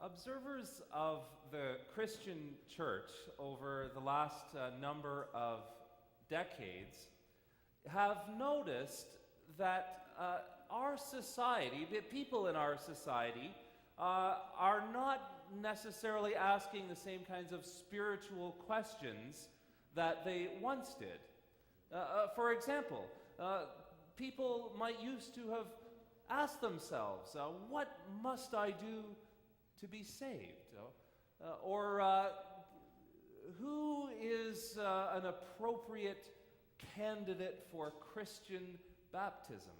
Observers of the Christian church over the last number of decades have noticed that our society, the people in our society, are not necessarily asking the same kinds of spiritual questions that they once did. For example, people might used to have asked themselves, what must I do to be saved? Or who is an appropriate candidate for Christian baptism?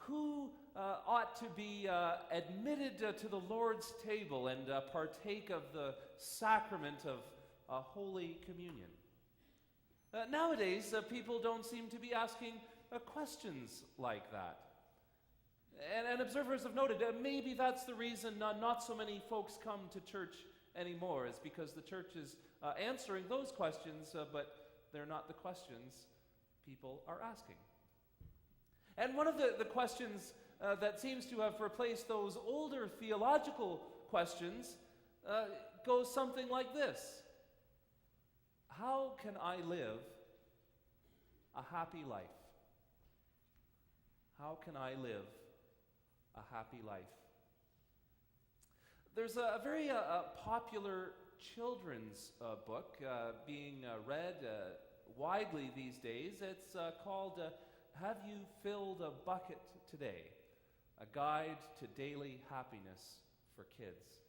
Who ought to be admitted to the Lord's table and partake of the sacrament of Holy Communion? Nowadays, people don't seem to be asking questions like that. And observers have noted that maybe that's the reason not so many folks come to church anymore, is because the church is answering those questions, but they're not the questions people are asking. And one of the questions that seems to have replaced those older theological questions goes something like this: how can I live a happy life? How can I live a happy life? There's a very popular children's book being read widely these days. It's called Have You Filled a Bucket Today? A Guide to Daily Happiness for Kids.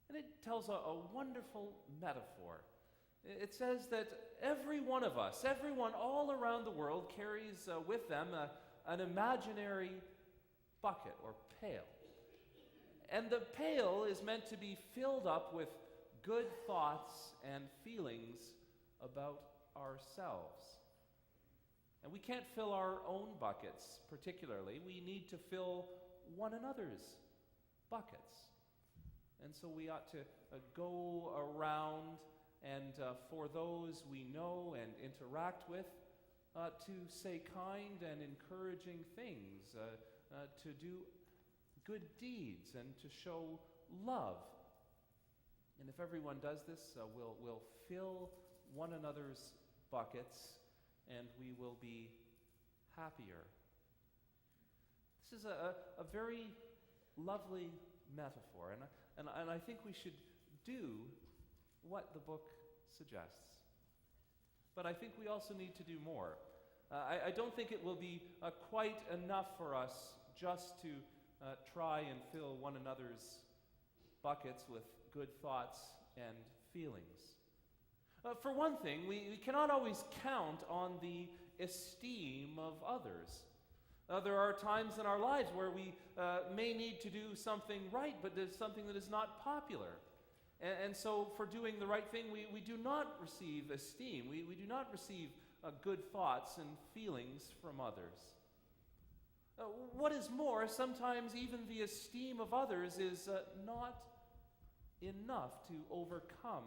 And it tells a wonderful metaphor. It says that every one of us, everyone all around the world, carries with them an imaginary bucket or pail. And the pail is meant to be filled up with good thoughts and feelings about ourselves. And we can't fill our own buckets particularly. We need to fill one another's buckets. And so we ought to go around and for those we know and interact with, to say kind and encouraging things, to do good deeds and to show love. And if everyone does this, we'll fill one another's buckets and we will be happier. This is a very lovely metaphor, and I think we should do what the book suggests. But I think we also need to do more. I don't think it will be quite enough for us just to try and fill one another's buckets with good thoughts and feelings. For one thing, we cannot always count on the esteem of others. There are times in our lives where we may need to do something right, but there's something that is not popular. And so for doing the right thing, we do not receive esteem. We do not receive good thoughts and feelings from others. What is more, sometimes even the esteem of others is not enough to overcome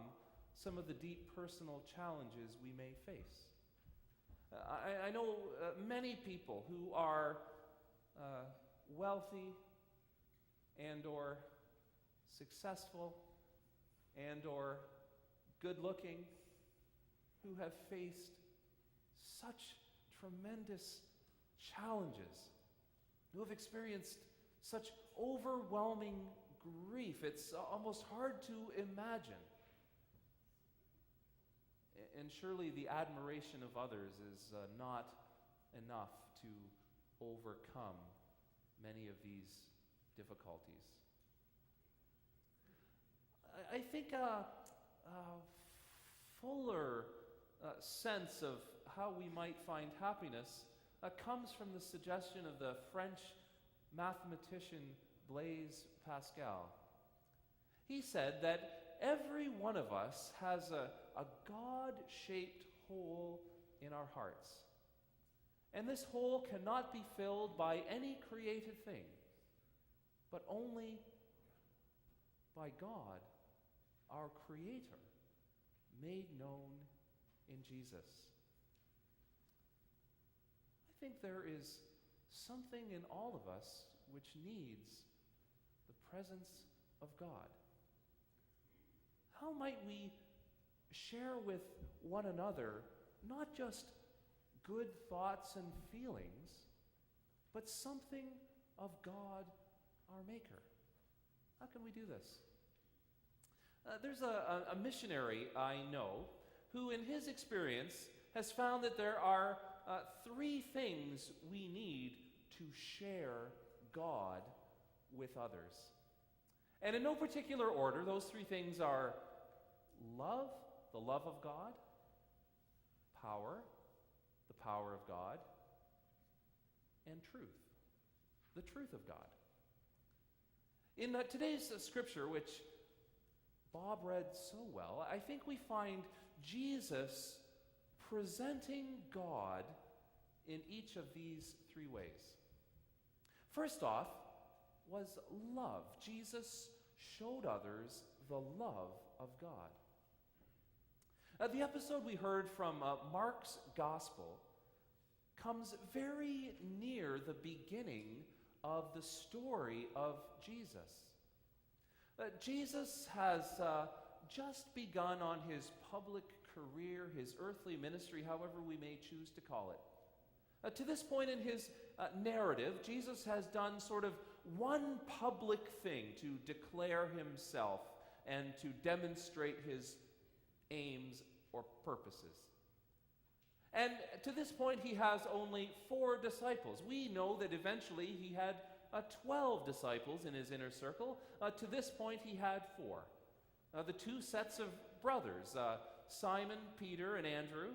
some of the deep personal challenges we may face. I know many people who are wealthy and or successful and or good-looking, who have faced such tremendous challenges, who have experienced such overwhelming grief. It's almost hard to imagine. And surely the admiration of others is not enough to overcome many of these difficulties. I think a fuller sense of how we might find happiness comes from the suggestion of the French mathematician Blaise Pascal. He said that every one of us has a God-shaped hole in our hearts. And this hole cannot be filled by any created thing, but only by God, our Creator, made known in Jesus. I think there is something in all of us which needs the presence of God? How might we share with one another not just good thoughts and feelings, but something of God, our Maker? How can we do this? There's a missionary I know who, in his experience, has found that there are three things we need to share God with others. And in no particular order, those three things are love, the love of God; power, the power of God; and truth, the truth of God. In today's scripture, which Bob read so well, I think we find Jesus presenting God in each of these three ways. First off was love. Jesus showed others the love of God. The episode we heard from Mark's Gospel comes very near the beginning of the story of Jesus. Jesus has just begun on his public career, his earthly ministry, however we may choose to call it. To this point in his narrative, Jesus has done sort of one public thing to declare himself and to demonstrate his aims or purposes. And to this point, he has only 4 disciples. We know that eventually he had 12 disciples in his inner circle. To this point, he had 4. The 2 sets of brothers, Simon, Peter, and Andrew,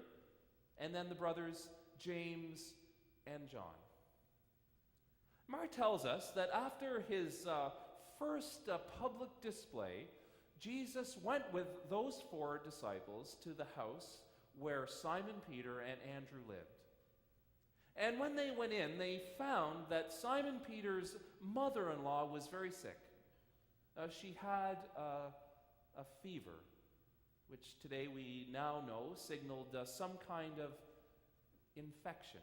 and then the brothers James and John. Mark tells us that after his first public display, Jesus went with those 4 disciples to the house where Simon Peter and Andrew lived. And when they went in, they found that Simon Peter's mother-in-law was very sick. She had a fever, which today we now know signaled some kind of infection.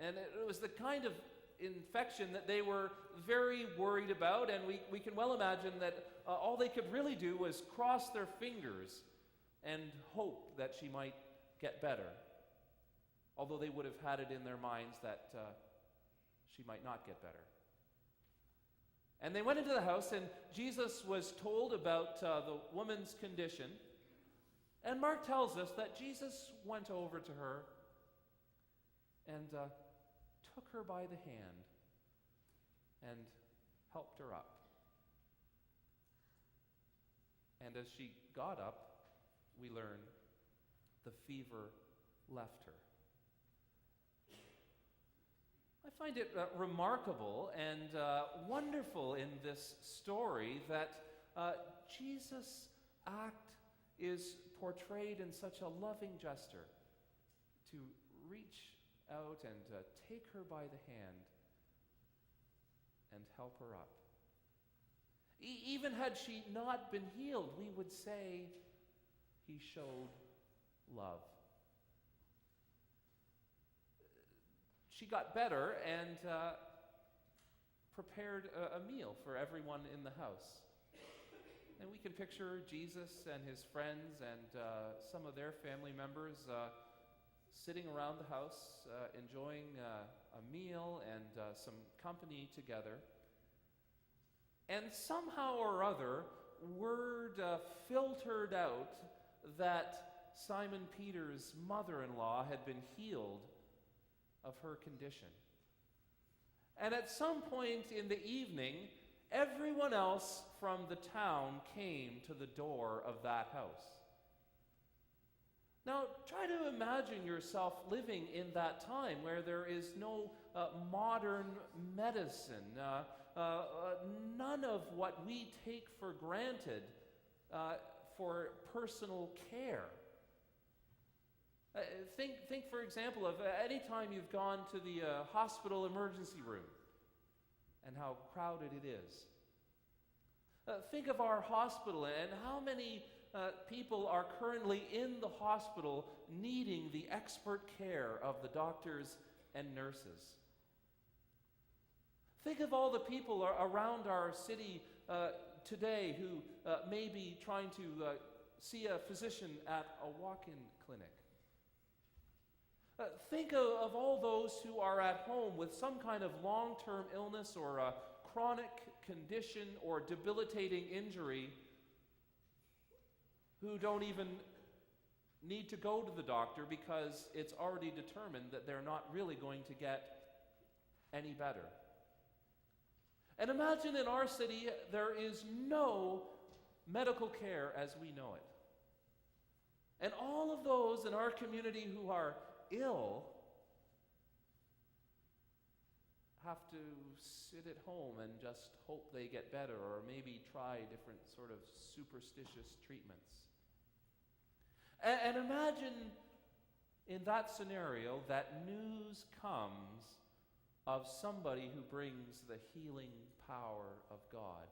And it was the kind of infection that they were very worried about, and we can well imagine that all they could really do was cross their fingers and hope that she might get better, although they would have had it in their minds that she might not get better. And they went into the house, and Jesus was told about the woman's condition, and Mark tells us that Jesus went over to her and took her by the hand and helped her up. And as she got up, we learn the fever left her. I find it remarkable and wonderful in this story that Jesus' act is portrayed in such a loving gesture to reach out and take her by the hand and help her up. Even had she not been healed, we would say he showed love. She got better and prepared a meal for everyone in the house. And we can picture Jesus and his friends and some of their family members sitting around the house, enjoying a meal and some company together. And somehow or other, word filtered out that Simon Peter's mother-in-law had been healed of her condition. And at some point in the evening, everyone else from the town came to the door of that house. Now, try to imagine yourself living in that time where there is no modern medicine, none of what we take for granted for personal care. Think, for example, of any time you've gone to the hospital emergency room and how crowded it is. Think of our hospital and how many people are currently in the hospital needing the expert care of the doctors and nurses. Think of all the people around our city today who may be trying to see a physician at a walk-in clinic. Think of all those who are at home with some kind of long-term illness or a chronic condition or debilitating injury who don't even need to go to the doctor because it's already determined that they're not really going to get any better. And imagine in our city there is no medical care as we know it. And all of those in our community who are ill have to sit at home and just hope they get better, or maybe try different sort of superstitious treatments. And imagine in that scenario that news comes of somebody who brings the healing power of God.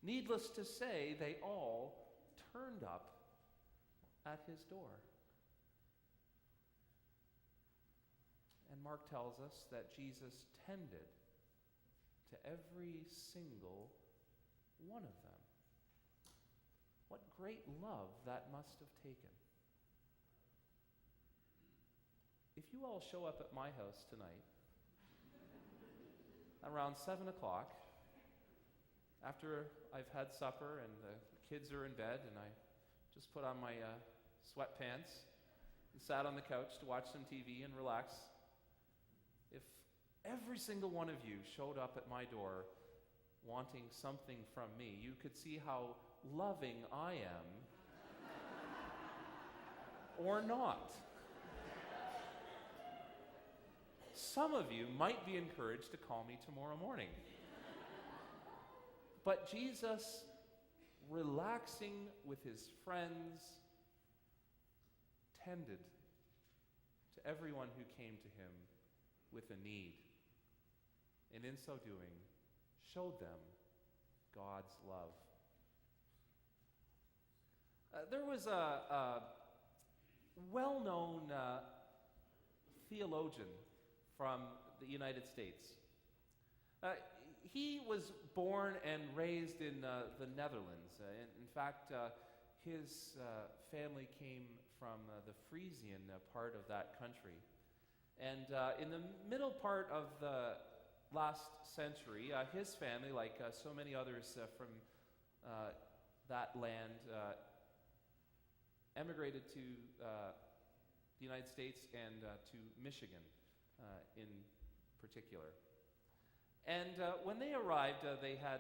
Needless to say, they all turned up at his door. And Mark tells us that Jesus tended to every single one of them. What great love that must have taken. If you all show up at my house tonight around 7 o'clock, after I've had supper and the kids are in bed and I just put on my sweatpants and sat on the couch to watch some TV and relax, if every single one of you showed up at my door wanting something from me, you could see how loving I am or not. Some of you might be encouraged to call me tomorrow morning. But Jesus, relaxing with his friends, tended to everyone who came to him with a need. And in so doing, showed them God's love. There was a well-known theologian from the United States. He was born and raised in the Netherlands. In fact, his family came from the Frisian part of that country. And in the middle part of the last century, his family, like so many others from that land, emigrated to the United States and to Michigan in particular. And when they arrived, they had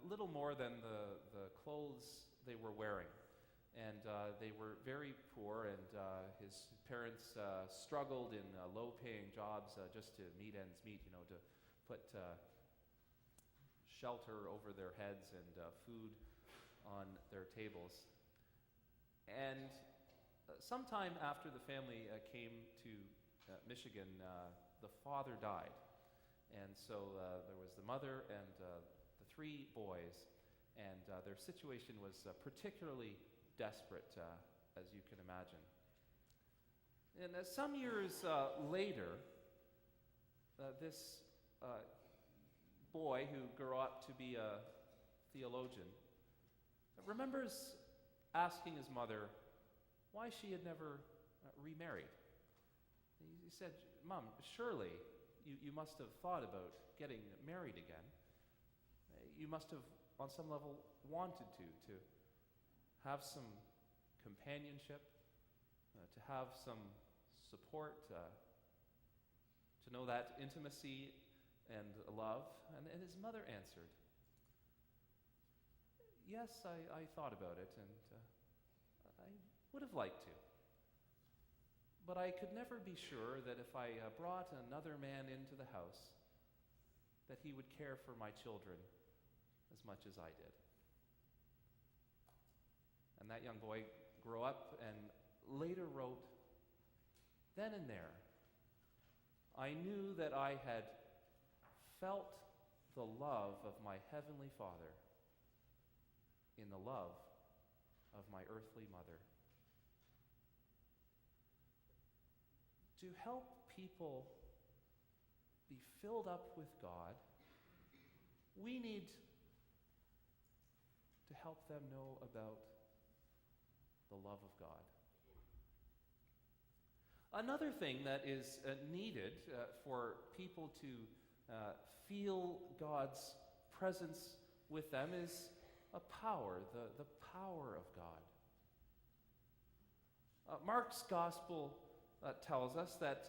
little more than the clothes they were wearing. And they were very poor, and his parents struggled in low-paying jobs just to meet ends meet, to put shelter over their heads and food on their tables. And sometime after the family came to Michigan, the father died. And so there was the mother and the three boys, and their situation was particularly desperate, as you can imagine. And some years later, this boy who grew up to be a theologian remembers asking his mother why she had never remarried. He said, "Mom, surely you must have thought about getting married again. You must have, on some level, wanted to have some companionship, to have some support, to know that intimacy and love." And his mother answered, "Yes, I thought about it, and I would have liked to. But I could never be sure that if I brought another man into the house, that he would care for my children as much as I did." And that young boy grew up and later wrote, "Then and there, I knew that I had felt the love of my heavenly Father in the love of my earthly mother." To help people be filled up with God, we need to help them know about the love of God. Another thing that is needed for people to feel God's presence with them is a power, the power of God. Mark's gospel tells us that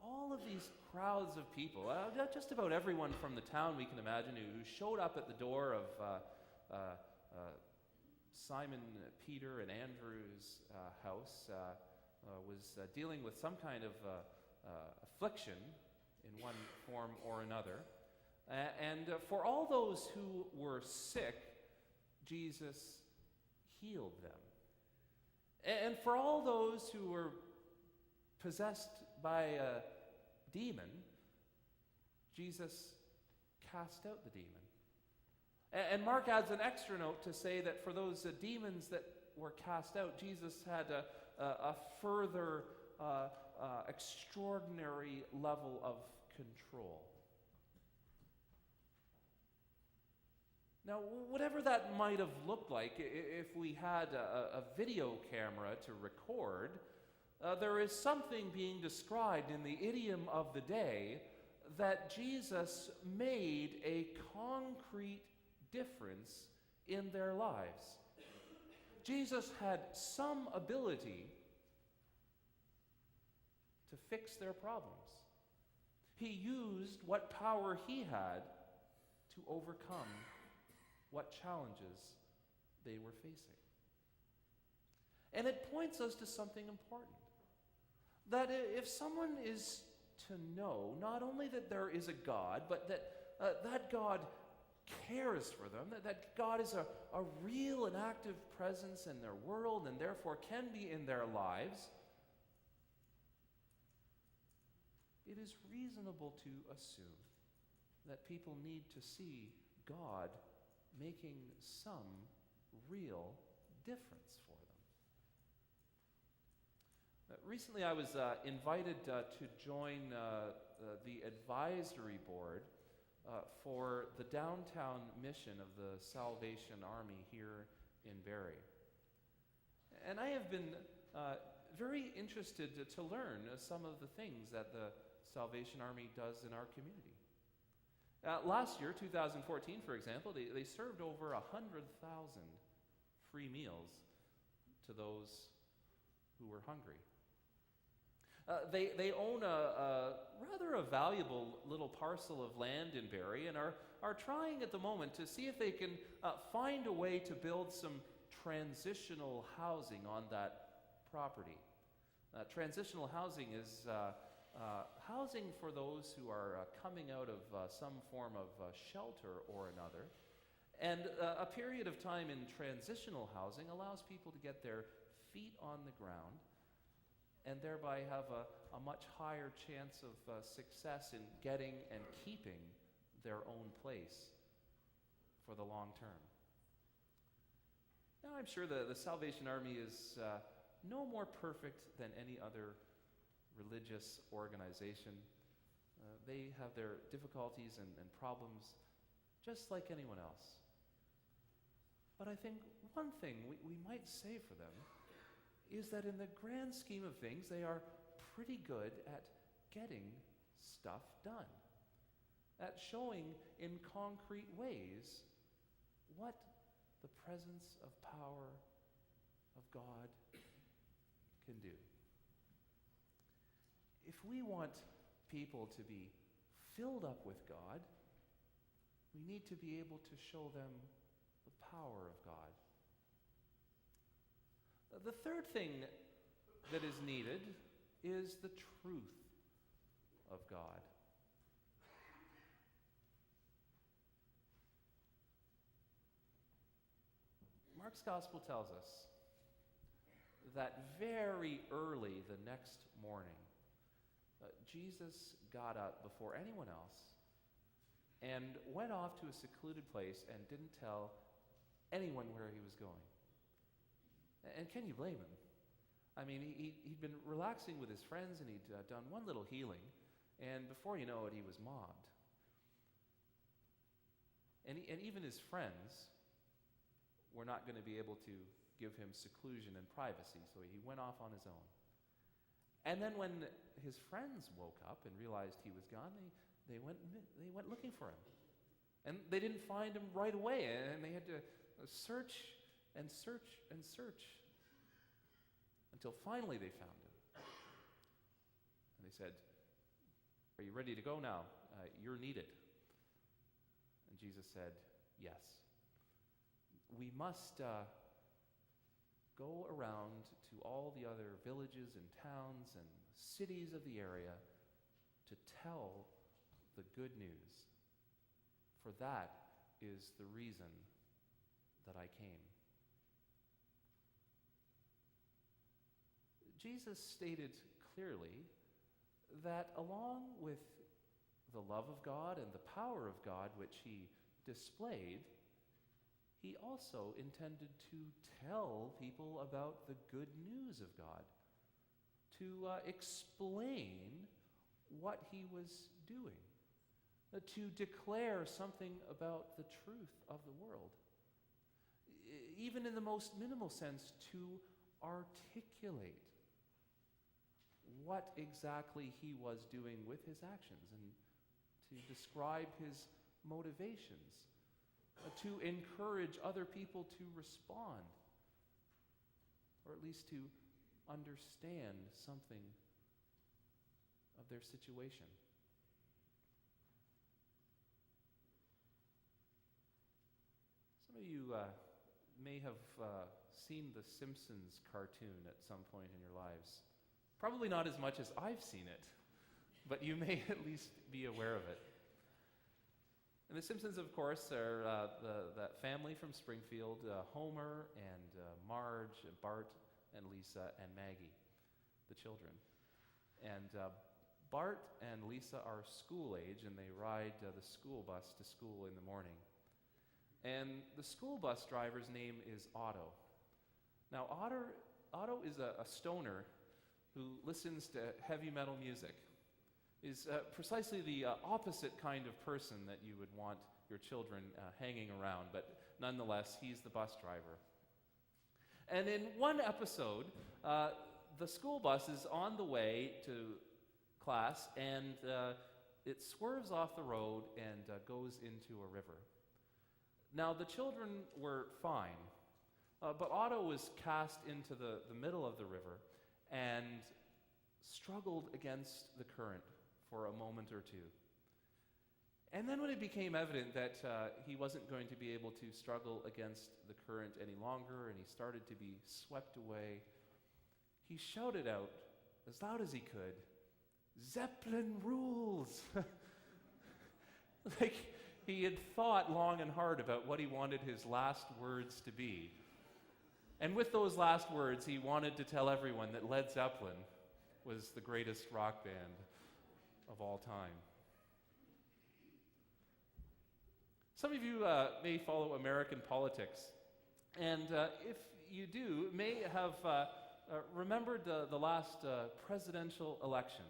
all of these crowds of people, just about everyone from the town we can imagine, who showed up at the door of Simon, Peter, and Andrew's house, was dealing with some kind of affliction in one form or another. And for all those who were sick, Jesus healed them. And for all those who were possessed by a demon, Jesus cast out the demon. And Mark adds an extra note to say that for those demons that were cast out, Jesus had a further extraordinary level of control. Now, whatever that might have looked like, if we had a video camera to record, there is something being described in the idiom of the day that Jesus made a concrete difference in their lives. Jesus had some ability to fix their problems. He used what power he had to overcome what challenges they were facing. And it points us to something important. That if someone is to know not only that there is a God, but that God cares for them, that God is a real and active presence in their world and therefore can be in their lives, it is reasonable to assume that people need to see God making some real difference for them. Recently I was invited to join the advisory board for the downtown mission of the Salvation Army here in Barrie. And I have been very interested to learn some of the things that the Salvation Army does in our community. Last year, 2014, for example, they served over 100,000 free meals to those who were hungry. They own a rather valuable little parcel of land in Barrie and are trying at the moment to see if they can find a way to build some transitional housing on that property. Transitional housing is housing for those who are coming out of some form of shelter or another. And a period of time in transitional housing allows people to get their feet on the ground and thereby have a much higher chance of success in getting and keeping their own place for the long term. Now, I'm sure the Salvation Army is no more perfect than any other religious organization. They have their difficulties and problems just like anyone else. But I think one thing we might say for them is that in the grand scheme of things, they are pretty good at getting stuff done, at showing in concrete ways what the presence of power of God can do. If we want people to be filled up with God, we need to be able to show them the power of God. The third thing that is needed is the truth of God. Mark's gospel tells us that very early the next morning, Jesus got up before anyone else and went off to a secluded place and didn't tell anyone where he was going. And can you blame him? I mean, he'd been relaxing with his friends and he'd done one little healing, And before you know it, he was mobbed. And even his friends were not going to be able to give him seclusion and privacy, so he went off on his own. And then when his friends woke up and realized he was gone, they went looking for him. And they didn't find him right away, and they had to search and search and search until finally they found him. And they said, "Are you ready to go now? You're needed." And Jesus said, "Yes. We must go around to all the other villages and towns and cities of the area to tell the good news. For that is the reason that I came." Jesus stated clearly that along with the love of God and the power of God which he displayed, he also intended to tell people about the good news of God, to explain what he was doing, to declare something about the truth of the world, even in the most minimal sense, to articulate what exactly he was doing with his actions and to describe his motivations, to encourage other people to respond, or at least to understand something of their situation. Some of you may have seen the Simpsons cartoon at some point in your lives. Probably not as much as I've seen it, but you may at least be aware of it. And the Simpsons, of course, are that family from Springfield, Homer and Marge, and Bart and Lisa and Maggie, the children. And Bart and Lisa are school age, and they ride the school bus to school in the morning. And the school bus driver's name is Otto. Now, Otto is a stoner who listens to heavy metal music, is precisely the opposite kind of person that you would want your children hanging around, but nonetheless, he's the bus driver. And in one episode, the school bus is on the way to class, and it swerves off the road and goes into a river. Now, the children were fine, but Otto was cast into the middle of the river and struggled against the current for a moment or two. And then when it became evident that he wasn't going to be able to struggle against the current any longer, and he started to be swept away, he shouted out as loud as he could, "Zeppelin rules!" Like he had thought long and hard about what he wanted his last words to be. And with those last words, he wanted to tell everyone that Led Zeppelin was the greatest rock band of all time. Some of you may follow American politics, and if you do, may have remembered the last presidential election.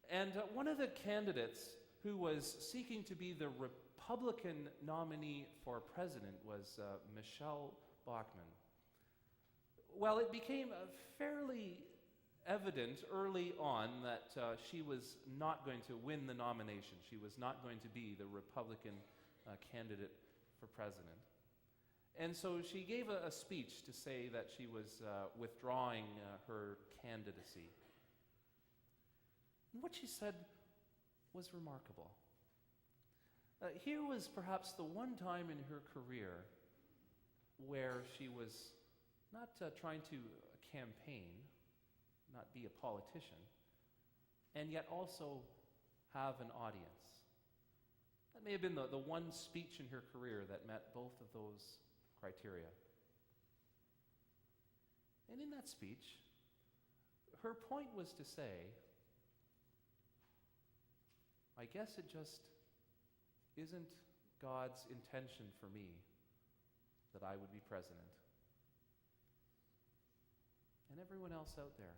And one of the candidates who was seeking to be the Republican nominee for president was Michelle Bachmann. Well, it became fairly evident early on that she was not going to win the nomination. She was not going to be the Republican candidate for president. And so she gave a speech to say that she was withdrawing her candidacy. And what she said was remarkable. Here was perhaps the one time in her career where she was not trying to campaign, not be a politician, and yet also have an audience. That may have been the one speech in her career that met both of those criteria. And in that speech, her point was to say, I guess it just isn't God's intention for me that I would be president. And everyone else out there,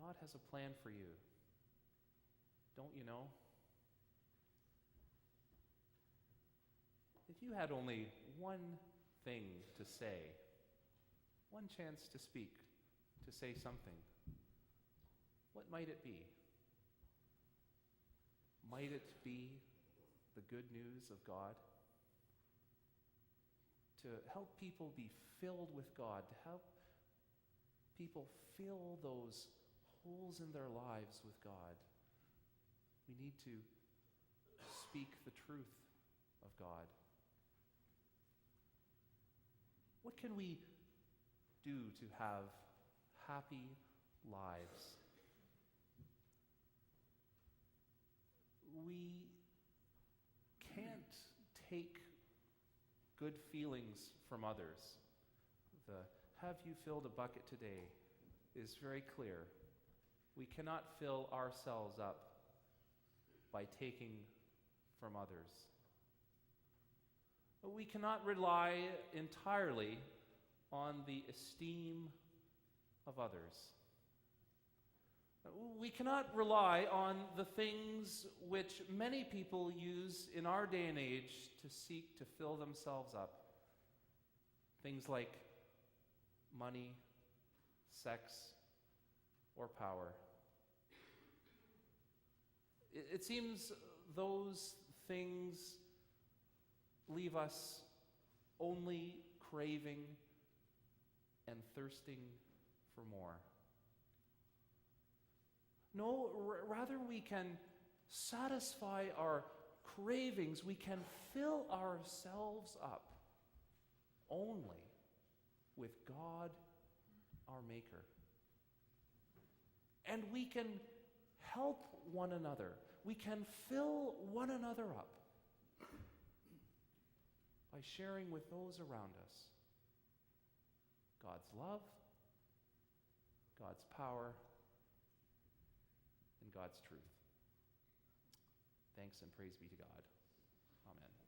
God has a plan for you. don't you know? If you had only one thing to say, one chance to speak, to say something, what might it be? Might it be the good news of God? To help people be filled with God, to help people fill those holes in their lives with God, we need to speak the truth of God. What can we do to have happy lives? We can't take good feelings from others. The "have you filled a bucket today" is very clear. We cannot fill ourselves up by taking from others. We cannot rely entirely on the esteem of others. We cannot rely on the things which many people use in our day and age to seek to fill themselves up. Things like money, sex, or power. It seems those things leave us only craving and thirsting for more. No, rather we can satisfy our cravings, we can fill ourselves up only with God, our Maker. And we can help one another. We can fill one another up by sharing with those around us God's love, God's power, and God's truth. Thanks and praise be to God. Amen.